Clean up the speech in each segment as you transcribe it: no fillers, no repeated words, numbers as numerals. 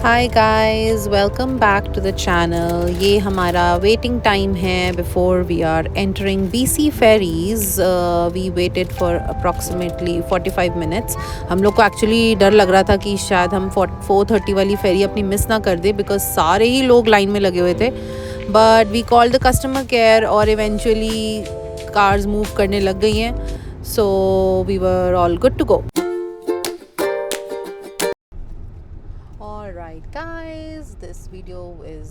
Hi guys, welcome back to the channel. ये हमारा waiting time है before we are entering BC ferries. We waited for approximately 45 minutes. हम लोग को actually डर लग रहा था कि शायद हम 4:30 वाली फेरी अपनी मिस ना कर दे, बिकॉज सारे ही लोग लाइन में लगे हुए थे। But we called the customer care और इवेंचुअली कार्स मूव करने लग गई हैं, so we were all good to go. Alright guys, this video is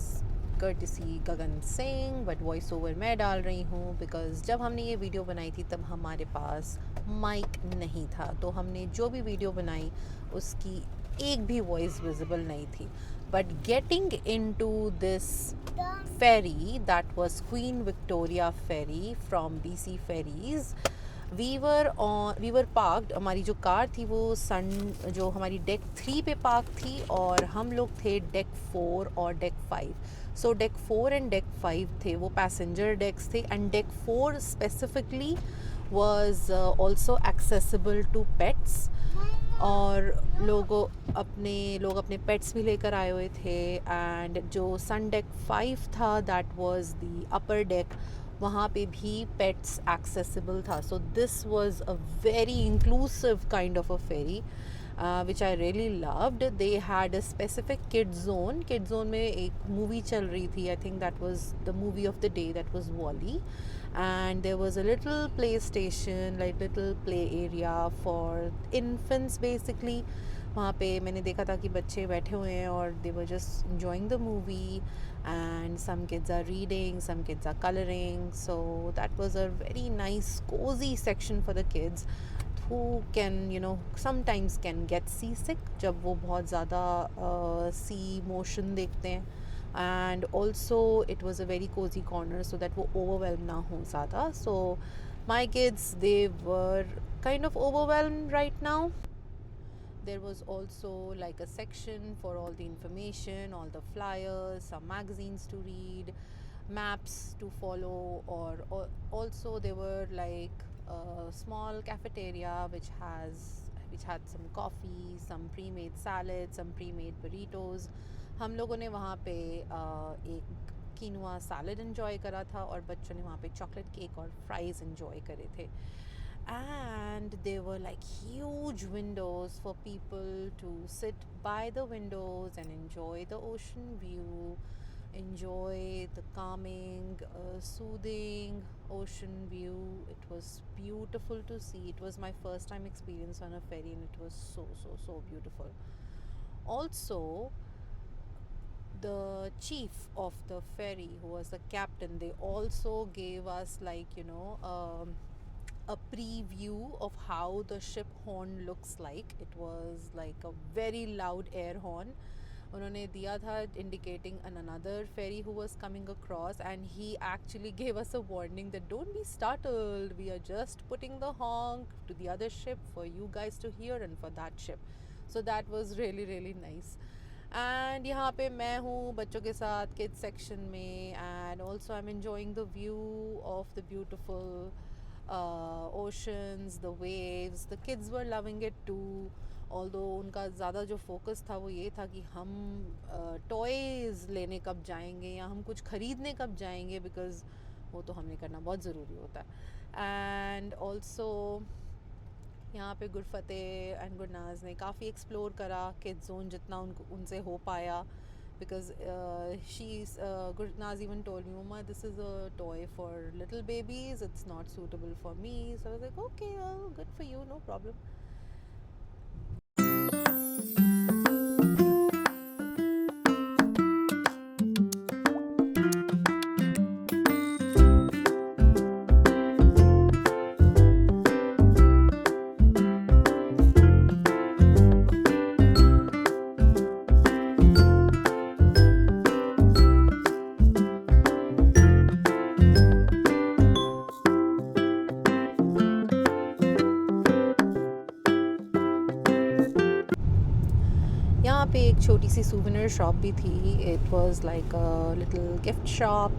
courtesy Gagan Singh, but voice over मैं डाल रही हूँ बिकॉज जब हमने ये वीडियो बनाई थी तब हमारे पास माइक नहीं था, तो हमने जो भी वीडियो बनाई उसकी एक भी वॉइस विजिबल नहीं थी। But getting in to this ferry, that was queen Victoria ferry from BC ferries, we were parked. हमारी जो कार थी वो जो हमारी डेक 3 पे पार्क थी और हम लोग थे डेक 4 और deck 5। So deck 4 and deck 5 थे वो पैसेंजर डेक्स थे, and deck 4 specifically was also accessible to pets. और लोग अपने पेट्स भी लेकर आए हुए थे। एंड जो सन डेक 5 था, that was the upper deck, वहाँ पे भी पेट्स एक्सेसिबल था। So this was a very inclusive kind of a ferry which I really loved. They had a specific kid zone में एक मूवी चल रही थी, I think that was the movie of the day, that was Wally. And there was a little play station, like little play area for infants basically. वहाँ पे मैंने देखा था कि बच्चे बैठे हुए हैं और they were just enjoying the movie, and some kids are reading, some kids are coloring. So that was a very nice cozy section for the kids who can, sometimes can get seasick जब वो बहुत ज़्यादा sea motion देखते हैं. And also it was a very cozy corner so that वो overwhelmed ना हो ज़्यादा. So my kids, they were kind of overwhelmed right now. There was also like a section for all the information, all the flyers, some magazines to read, maps to follow, or also there were like a small cafeteria which had some coffee, some pre-made salads, some pre-made burritos. हम लोगों ने वहाँ पे एक quinoa salad enjoy करा था और बच्चों ने वहाँ पे चॉकलेट केक और फ्राइज़ एंजॉय करे थे. And there were like huge windows for people to sit by the windows and enjoy the ocean view, enjoy the calming, soothing ocean view. It was beautiful to see. It was my first time experience on a ferry, and it was so beautiful. Also, the chief of the ferry, who was the captain, they also gave us like a preview of how the ship horn looks like. It was like a very loud air horn उन्होंने दिया था, indicating another ferry who was coming across, and he actually gave us a warning that don't be startled, we are just putting the honk to the other ship for you guys to hear and for that ship. So that was really nice. And यहाँ पे मैं हूँ बच्चों के साथ kids section में, and also I am enjoying the view of the beautiful oceans, the waves. The kids were loving it too, although उनका ज़्यादा जो फोकस था वो ये था कि हम टॉयज़ लेने कब जाएंगे या हम कुछ ख़रीदने कब जाएंगे, बिकॉज़ वो तो हमें करना बहुत ज़रूरी होता है. एंड ऑल्सो यहाँ पे गुरफतेह एंड गुरनाज ने काफ़ी एक्सप्लोर करा किड्स जोन जितना उनसे हो पाया, because Gurnaz even told me, Mama, this is a toy for little babies, it's not suitable for me. So I was like, okay, well, good for you, no problem. यहाँ पे एक छोटी सी सूवेनियर shop भी थी. It was like a little gift shop,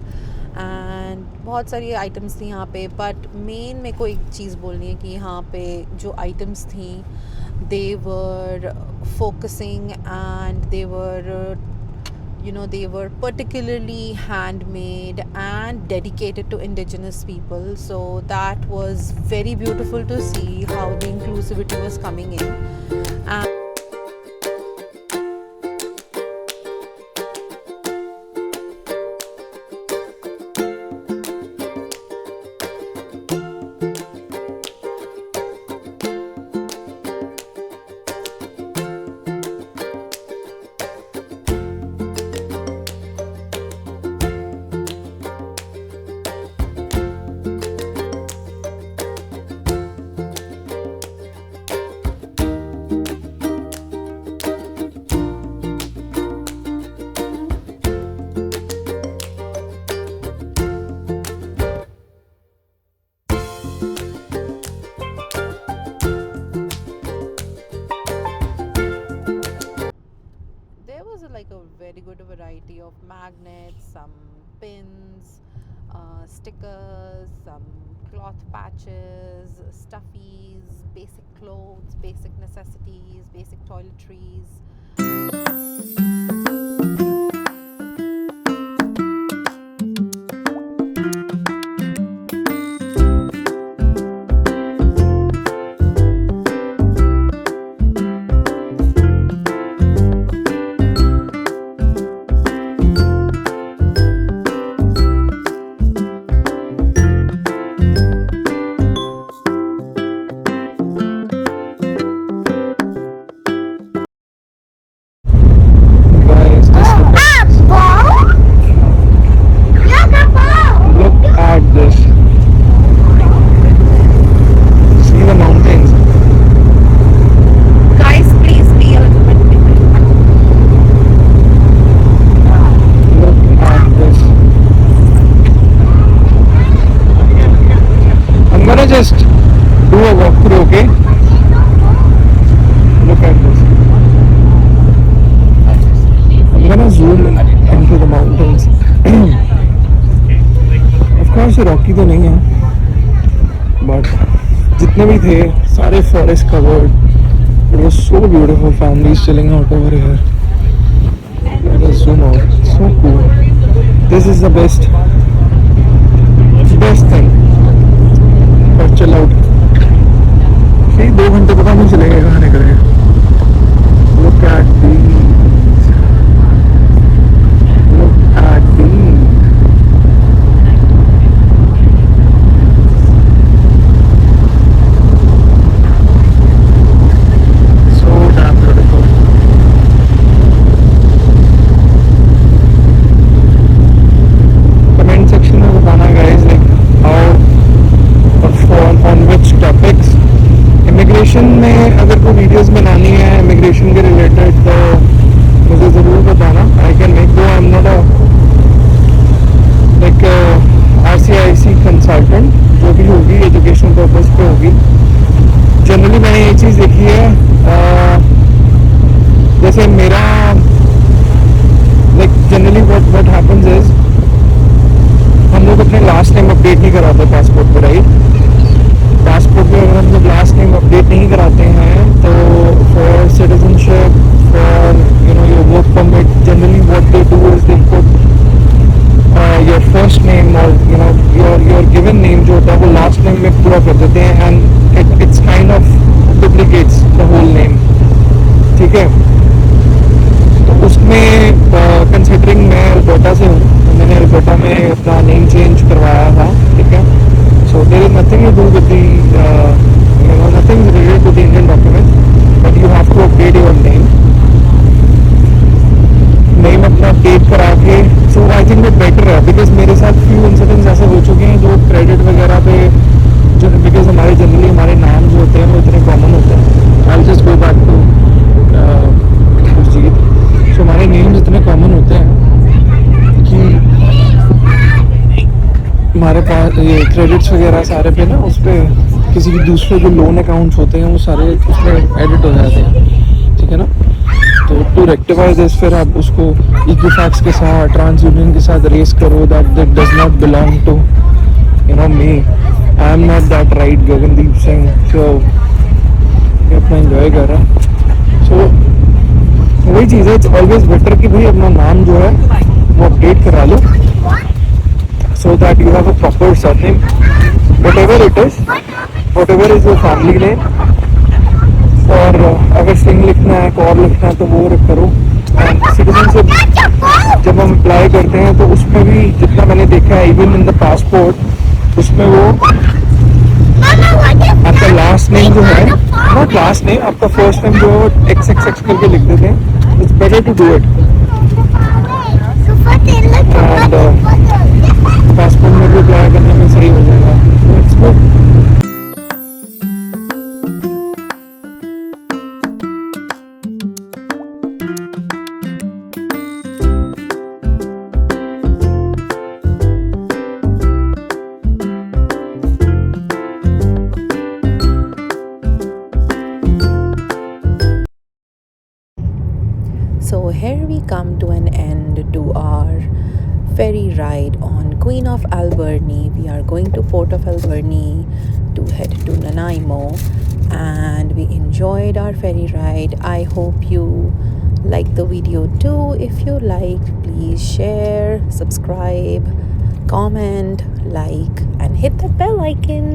and बहुत सारी items थी यहाँ पे. बट मेन मेरे को एक चीज़ बोलनी है कि यहाँ पे जो आइटम्स थी, दे वर focusing, and they were they were particularly handmade and dedicated to indigenous people. So that was very beautiful to see how the inclusivity was coming in. And there was like a very good variety of magnets, some pins, stickers, some cloth patches, stuffies, basic clothes, basic necessities, basic toiletries. Guys, this look at this. See the mountains. Guys, please be a little bit different. Look at this. I'm gonna just do a walkthrough, okay? Look at this. I'm gonna zoom into the mountains. Of course, Rocky तो नहीं है, but जितने भी थे सारे forest covered. It was so beautiful. Families chilling out over here. Let us zoom out. So cool. This is the best thing for chill out. See, 2 घंटे पता नहीं चलेगा कहाँ निकल गए. Look at these. Look at these. So damn beautiful. Comment section में बताना guys, like how on which topics. Immigration में अगर कोई वीडियोस बनानी है इमिग्रेशन के रिलेटेड तो मुझे ज़रूर बताना. आई कैन मेक दो. आई am not a like RCIC consultant. जो भी होगी एजुकेशन पर्पज पे होगी. जनरली मैंने ये चीज़ देखी है, जैसे मेरा like generally what happens is हम लोग अपने लास्ट नेम अपडेट नहीं कराते पासपोर्ट पे, राइट? पासपोर्ट पे अगर हम लोग लास्ट नेम अपडेट नहीं कराते हैं तो for citizenship, for your work permit, generally what they do is they put your first name और योर गिवन नेम जो होता है वो लास्ट नेम में पूरा कर देते हैं and it's kind of duplicates the whole name. ठीक है, तो उसमें कंसिडरिंग मैं अल्बर्टा से हूँ, मैंने अल्बर्टा में अपना नेम चेंज करवाया था. ठीक है, so there is nothing to do with the nothing related to the Indian document, but you have to update your name अपना अपडेट करा के. सो आई थिंक वो बेटर है बिकॉज मेरे साथ फ्यू इंसिडेंट्स ऐसे हो चुके हैं जो क्रेडिट वगैरह पे जो बिकॉज हमारे जनरली हमारे नाम जो होते हैं वो इतने कॉमन होते हैं. I just go back to Khurshid. So हमारे नेम्स इतने कॉमन होते हैं कि हमारे पास ये क्रेडिट्स वगैरह सारे पे ना उस पर किसी भी दूसरे जो लोन अकाउंट्स होते हैं वो सारे उसमें एडिट हो जाते हैं. ठीक है ना, तो टू रेक्टिफाई दिस फिर आप उसको इक्विफैक्स के साथ ट्रांस यूनियन के साथ रेस करो that does not belong to me. I am not that right Gagandeep Singh. So अपना एंजॉय कर रहा. सो वही चीज़ है, इट्स ऑलवेज बेटर कि भाई अपना नाम जो है वो अपडेट करा लो, so that you have a proper surname, whatever it is, whatever is your family name. और अगर सिंह लिखना है, कौर लिखना है तो वो करो. एंड सिटीजनशिप जब हम अप्लाई करते हैं तो उसमें भी जितना मैंने देखा है, इवन इन द पासपोर्ट, उसमें वो आपका लास्ट नेम जो है, नॉट लास्ट नेम, आपका फर्स्ट नेम जो एक्स एक्स एक्स करके लिख देते हैं. It's better to do it. And passport में भी अप्लाई करने में सही हो जाएगा. It's good. So here we come to an end to our ferry ride on Queen of Alberni. We are going to Port of Alberni to head to Nanaimo, and we enjoyed our ferry ride. I hope you like the video too. If you like, please share, subscribe, comment, like, and hit that bell icon.